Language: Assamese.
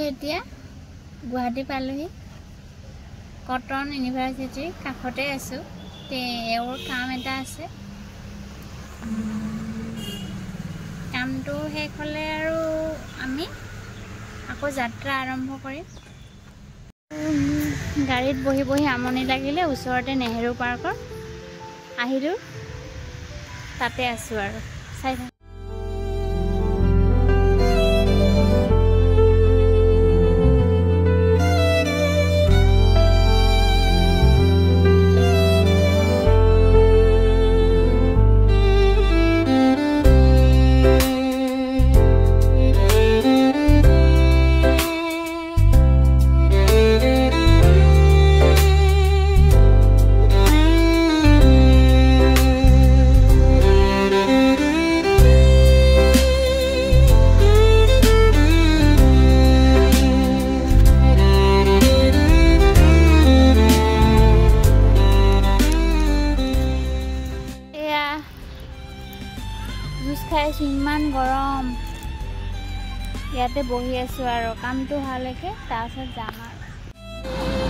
এতিয়া গুৱাহাটী পালোহি কটন ইউনিভাৰ্চিটিৰ কাষতে আছোঁ তেওঁৰ কাম এটা আছে কামটো শেষ হ'লে আৰু আমি আকৌ যাত্ৰা আৰম্ভ কৰিম গাড়ীত বহি বহি আমনি লাগিলে ওচৰতে নেহেৰু পাৰ্কৰ আহিলোঁ তাতে আছোঁ আৰু চাই থাক জুচ খাইছোঁ ইমান গৰম ইয়াতে বহি আছোঁ আৰু কামটো হোৱালৈকে তাৰপিছত যাম আৰু